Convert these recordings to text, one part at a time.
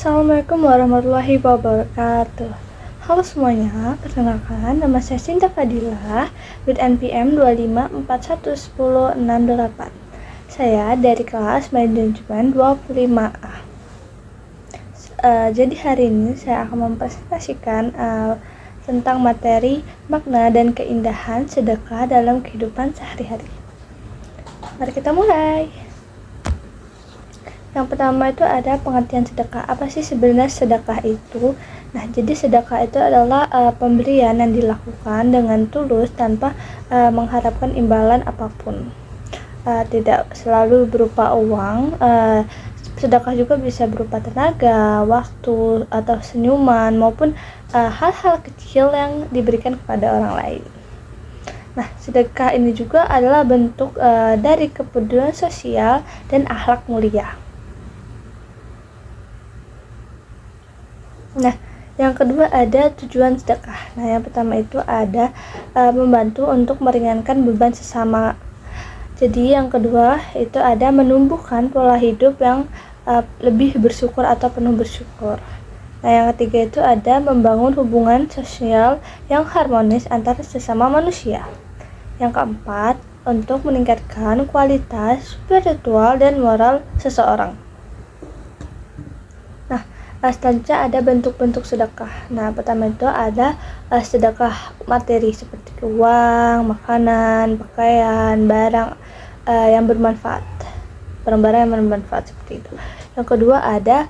Assalamualaikum warahmatullahi wabarakatuh. Halo semuanya, perkenalkan nama saya Sinta Fadilah with NPM 25411068. Saya dari kelas manajemen 25A. Jadi hari ini saya akan mempresentasikan tentang materi makna dan keindahan sedekah dalam kehidupan sehari-hari. Mari kita mulai. Yang pertama itu ada pengertian sedekah. Apa sih sebenarnya sedekah itu? Nah, jadi sedekah itu adalah pemberian yang dilakukan dengan tulus tanpa mengharapkan imbalan apapun. Tidak selalu berupa uang. Sedekah juga bisa berupa tenaga, waktu, atau senyuman maupun hal-hal kecil yang diberikan kepada orang lain. Nah, sedekah ini juga adalah bentuk dari kepedulian sosial dan akhlak mulia. Nah, yang kedua ada tujuan sedekah. Nah, yang pertama itu ada membantu untuk meringankan beban sesama. Jadi yang kedua itu ada menumbuhkan pola hidup yang lebih bersyukur atau penuh bersyukur. Nah, yang ketiga itu ada membangun hubungan sosial yang harmonis antara sesama manusia. Yang keempat, untuk meningkatkan kualitas spiritual dan moral seseorang. Selanjutnya ada bentuk-bentuk sedekah. Nah, pertama itu ada sedekah materi seperti uang, makanan, pakaian, barang yang bermanfaat. Barang-barang yang bermanfaat seperti itu. Yang kedua ada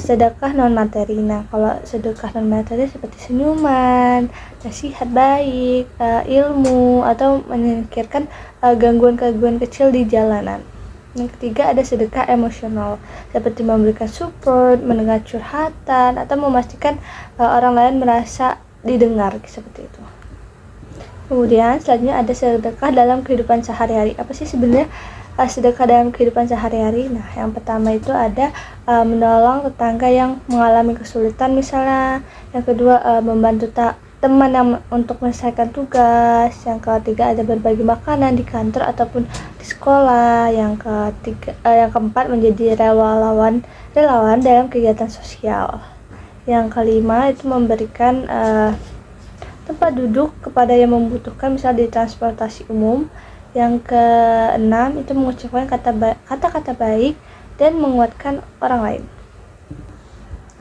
sedekah non materi. Nah, kalau sedekah non materi seperti senyuman, nasihat baik, ilmu, atau menyingkirkan gangguan-gangguan kecil di jalanan. Yang ketiga ada sedekah emosional, seperti memberikan support, mendengar curhatan, atau memastikan orang lain merasa didengar, seperti itu. Kemudian selanjutnya ada sedekah dalam kehidupan sehari-hari. Apa sih sebenarnya sedekah dalam kehidupan sehari-hari? Nah, yang pertama itu ada menolong tetangga yang mengalami kesulitan misalnya. Yang kedua membantu teman yang untuk menyelesaikan tugas. Yang ketiga ada berbagi makanan di kantor ataupun di sekolah. Yang keempat menjadi relawan dalam kegiatan sosial. Yang kelima itu memberikan tempat duduk kepada yang membutuhkan, misalnya di transportasi umum. Yang keenam itu mengucapkan kata-kata baik dan menguatkan orang lain.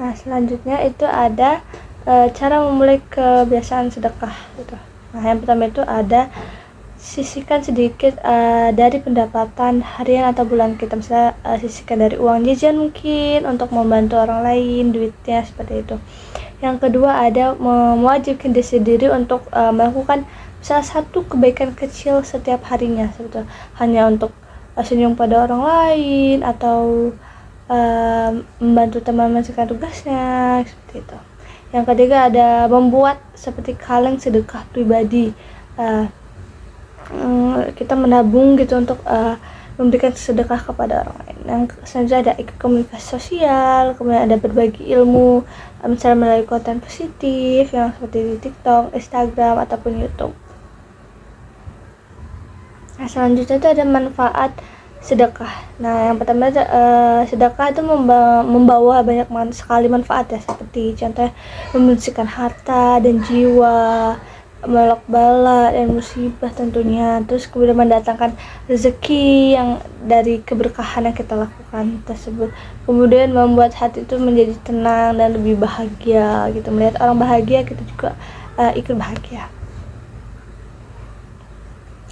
Nah, selanjutnya itu ada cara memulai kebiasaan sedekah gitu. Nah, yang pertama itu ada sisihkan sedikit dari pendapatan harian atau bulan kita, misalnya sisihkan dari uang jajan mungkin untuk membantu orang lain duitnya, seperti itu. Yang kedua ada mewajibkan diri sendiri untuk melakukan salah satu kebaikan kecil setiap harinya, sebetulnya hanya untuk senyum pada orang lain atau membantu teman menyelesaikan tugasnya, seperti itu. Yang ketiga ada membuat seperti kaleng sedekah pribadi. Kita menabung gitu untuk memberikan sedekah kepada orang lain. Yang selanjutnya ada ikut komunikasi sosial, kemudian ada berbagi ilmu, misalnya melalui konten positif yang seperti di TikTok, Instagram, ataupun YouTube. Nah, selanjutnya itu ada manfaat sedekah. Nah, yang pertama sedekah itu membawa banyak sekali manfaat ya, seperti contohnya membersihkan harta dan jiwa, menolak bala dan musibah tentunya, terus kemudian mendatangkan rezeki yang dari keberkahan yang kita lakukan tersebut, kemudian membuat hati itu menjadi tenang dan lebih bahagia gitu. Melihat orang bahagia, kita juga ikut bahagia.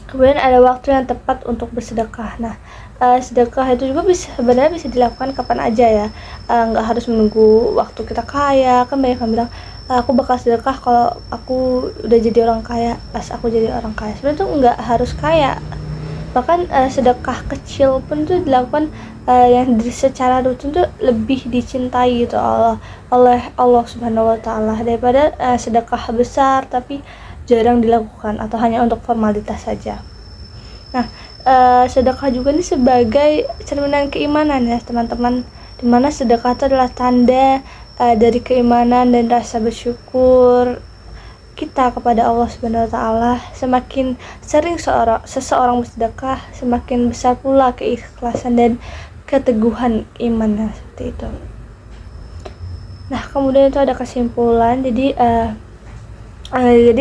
Kemudian ada waktu yang tepat untuk bersedekah. Nah, sedekah itu juga sebenarnya bisa dilakukan kapan aja ya, nggak harus menunggu waktu kita kaya. Kan banyak yang bilang aku bakal sedekah kalau aku udah jadi orang kaya, pas aku jadi orang kaya. Sebenarnya tuh nggak harus kaya, bahkan sedekah kecil pun tuh dilakukan yang secara rutin tuh lebih dicintai gitu oleh Allah Subhanahu wa Ta'ala daripada sedekah besar tapi jarang dilakukan atau hanya untuk formalitas saja. Nah, sedekah juga ini sebagai cerminan keimanan ya teman-teman, dimana sedekah itu adalah tanda dari keimanan dan rasa bersyukur kita kepada Allah Subhanahu wa Ta'ala. Semakin sering seseorang bersedekah, semakin besar pula keikhlasan dan keteguhan imannya, seperti itu. Nah, kemudian itu ada kesimpulan. Jadi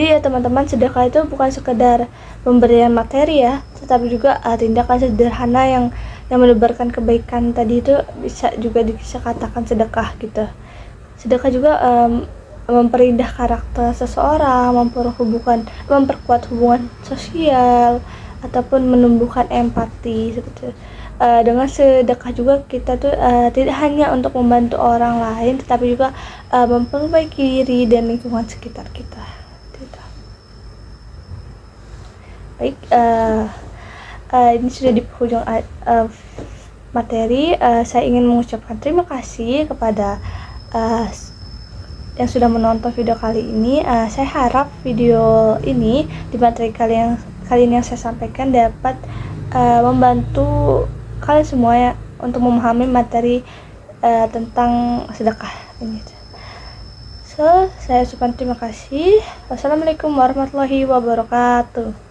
ya teman-teman, sedekah itu bukan sekedar pemberian materi ya, tetapi juga tindakan sederhana yang menebarkan kebaikan tadi itu bisa juga dikatakan sedekah gitu. Sedekah juga memperindah karakter seseorang, memperkuat hubungan sosial, ataupun menumbuhkan empati seperti itu. Dengan sedekah juga kita tuh tidak hanya untuk membantu orang lain, tetapi juga memperbaiki diri dan lingkungan sekitar kita. Gitu. Baik, ini sudah di penghujung materi. Saya ingin mengucapkan terima kasih kepada yang sudah menonton video kali ini. Saya harap video ini di materi kali ini yang saya sampaikan dapat membantu kalian semua ya untuk memahami materi tentang sedekah ini. So, saya ucapkan terima kasih. Wassalamualaikum warahmatullahi wabarakatuh.